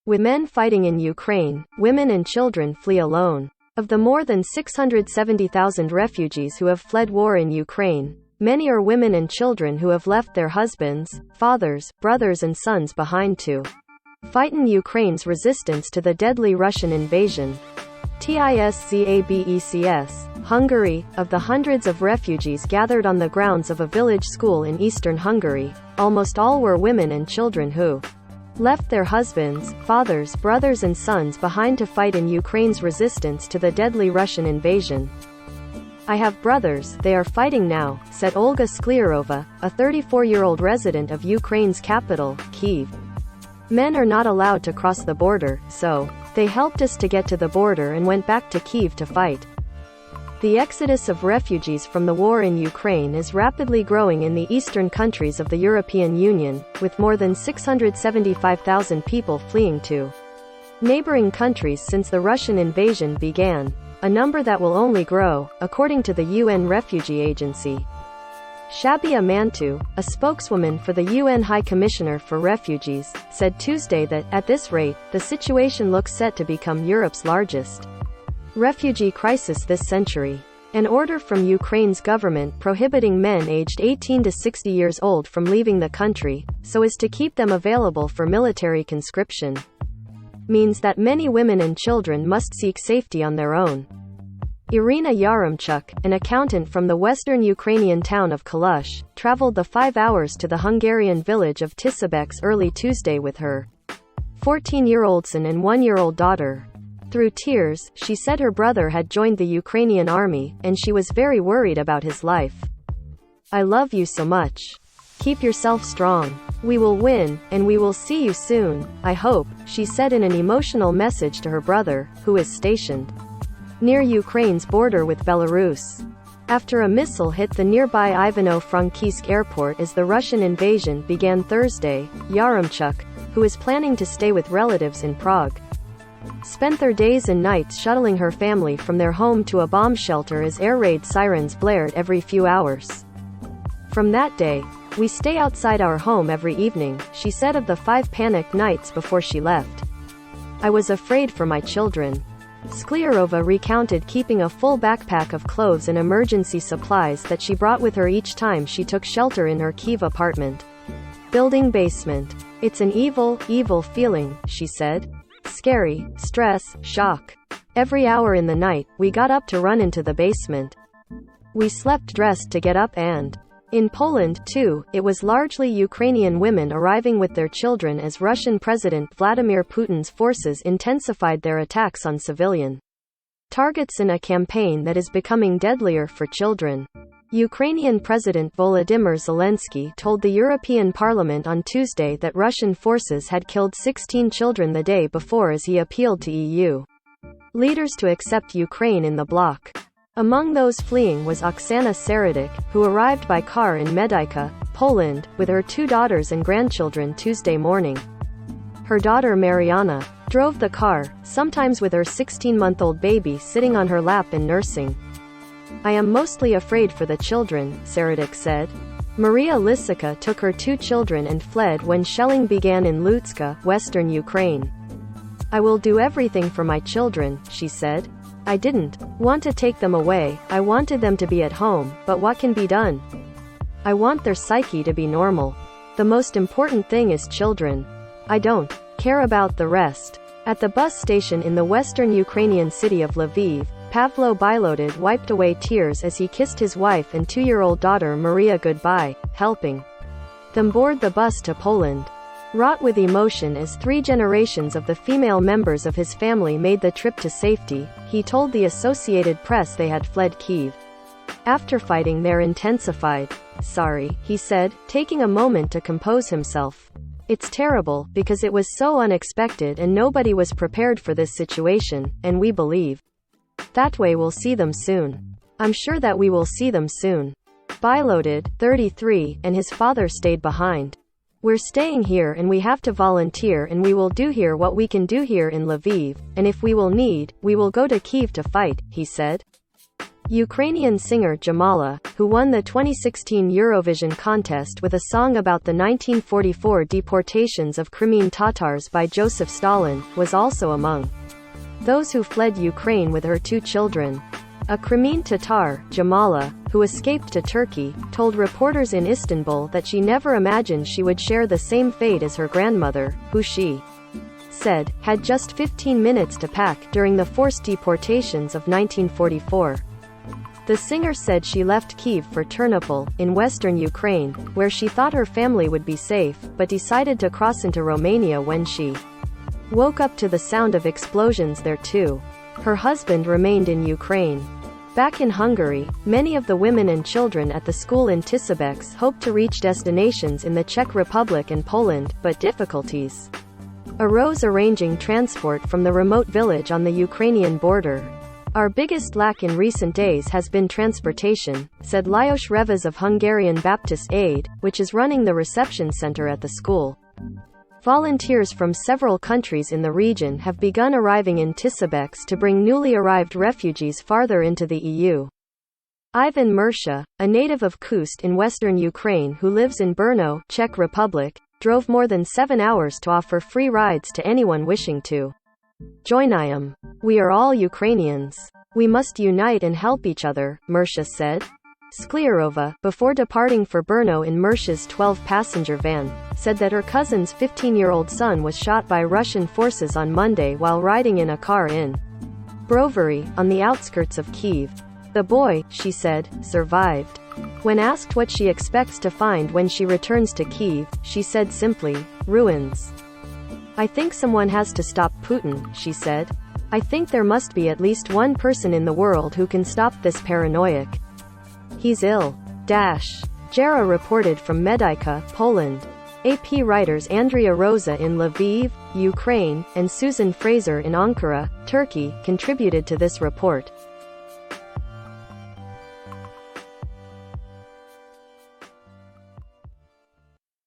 With men fighting in Ukraine, women and children flee alone. Of the more than 670,000 refugees who have fled war in Ukraine, many are women and children who have left their husbands, fathers, brothers and sons behind to fight in Ukraine's resistance to the deadly Russian invasion. TISZABECS, Hungary. Of the hundreds of refugees gathered on the grounds of a village school in eastern Hungary, almost all were women and children who left their husbands, fathers, brothers and sons behind to fight in Ukraine's resistance to the deadly Russian invasion. I have brothers, they are fighting now, said Olga Skliarova, a 34-year-old resident of Ukraine's capital, Kyiv. Men are not allowed to cross the border, so they helped us to get to the border and went back to Kyiv to fight. The exodus of refugees from the war in Ukraine is rapidly growing in the eastern countries of the European Union, with more than 675,000 people fleeing to neighboring countries since the Russian invasion began, a number that will only grow, according to the UN Refugee Agency. Shabia Mantu, a spokeswoman for the UN High Commissioner for Refugees, said Tuesday that, at this rate, the situation looks set to become Europe's largest refugee crisis this century. An order from Ukraine's government prohibiting men aged 18 to 60 years old from leaving the country, so as to keep them available for military conscription, means that many women and children must seek safety on their own. Irina Yaremchuk, an accountant from the western Ukrainian town of Kalush, traveled the 5 hours to the Hungarian village of Tiszabecs early Tuesday with her 14-year-old son and 1-year-old daughter. Through tears, she said her brother had joined the Ukrainian army, and she was very worried about his life. I love you so much. Keep yourself strong. We will win, and we will see you soon, I hope, she said in an emotional message to her brother, who is stationed near Ukraine's border with Belarus. After a missile hit the nearby Ivano-Frankivsk airport as the Russian invasion began Thursday, Yaremchuk, who is planning to stay with relatives in Prague, spent their days and nights shuttling her family from their home to a bomb shelter as air raid sirens blared every few hours. From that day, we stay outside our home every evening, she said of the 5 panicked nights before she left. I was afraid for my children. Skliarova recounted keeping a full backpack of clothes and emergency supplies that she brought with her each time she took shelter in her Kyiv apartment building basement. It's an evil, evil feeling, she said. Scary, stress, shock. Every hour in the night, we got up to run into the basement. We slept dressed to get up and in Poland, too, it was largely Ukrainian women arriving with their children as Russian President Vladimir Putin's forces intensified their attacks on civilian targets in a campaign that is becoming deadlier for children. Ukrainian President Volodymyr Zelensky told the European Parliament on Tuesday that Russian forces had killed 16 children the day before as he appealed to EU leaders to accept Ukraine in the bloc. Among those fleeing was Oksana Saradik, who arrived by car in Medyka, Poland, with her 2 daughters and grandchildren Tuesday morning. Her daughter Mariana drove the car, sometimes with her 16-month-old baby sitting on her lap and nursing. I am mostly afraid for the children, Saradik said. Maria Lisica took her 2 children and fled when shelling began in Lutska, western Ukraine. I will do everything for my children, she said. I didn't want to take them away, I wanted them to be at home, but what can be done? I want their psyche to be normal. The most important thing is children. I don't care about the rest. At the bus station in the western Ukrainian city of Lviv, Pavlo Bilodid wiped away tears as he kissed his wife and 2-year-old daughter Maria goodbye, helping them board the bus to Poland. Wrought with emotion as 3 generations of the female members of his family made the trip to safety, he told the Associated Press they had fled Kyiv. After fighting there intensified. Sorry, he said, taking a moment to compose himself. It's terrible, because it was so unexpected and nobody was prepared for this situation, and we believe that way we'll see them soon. I'm sure that we will see them soon. Bilodid, 33, and his father stayed behind. We're staying here and we have to volunteer and we will do here what we can do here in Lviv, and if we will need, we will go to Kyiv to fight, he said. Ukrainian singer Jamala, who won the 2016 Eurovision contest with a song about the 1944 deportations of Crimean Tatars by Joseph Stalin, was also among those who fled Ukraine with her 2 children. A Crimean Tatar, Jamala, who escaped to Turkey, told reporters in Istanbul that she never imagined she would share the same fate as her grandmother, who she said had just 15 minutes to pack during the forced deportations of 1944. The singer said she left Kyiv for Ternopil, in western Ukraine, where she thought her family would be safe, but decided to cross into Romania when she woke up to the sound of explosions there too. Her husband remained in Ukraine. Back in Hungary, many of the women and children at the school in Tiszabecs hoped to reach destinations in the Czech Republic and Poland, but difficulties arose arranging transport from the remote village on the Ukrainian border. Our biggest lack in recent days has been transportation, said Lajos Revas of Hungarian Baptist Aid, which is running the reception center at the school. Volunteers from several countries in the region have begun arriving in Tiszabecs to bring newly arrived refugees farther into the EU. Ivan Mersha, a native of Khust in western Ukraine who lives in Brno, Czech Republic, drove more than 7 hours to offer free rides to anyone wishing to join IAM. We are all Ukrainians. We must unite and help each other, Mersha said. Skliarova, before departing for Brno in Mersha's 12-passenger van, said that her cousin's 15-year-old son was shot by Russian forces on Monday while riding in a car in Brovary, on the outskirts of Kyiv. The boy, she said, survived. When asked what she expects to find when she returns to Kyiv, she said simply, ruins. I think someone has to stop Putin, she said. I think there must be at least one person in the world who can stop this paranoiac. He's ill. Jara reported from Medyka, Poland. AP writers Andrea Rosa in Lviv, Ukraine, and Susan Fraser in Ankara, Turkey, contributed to this report.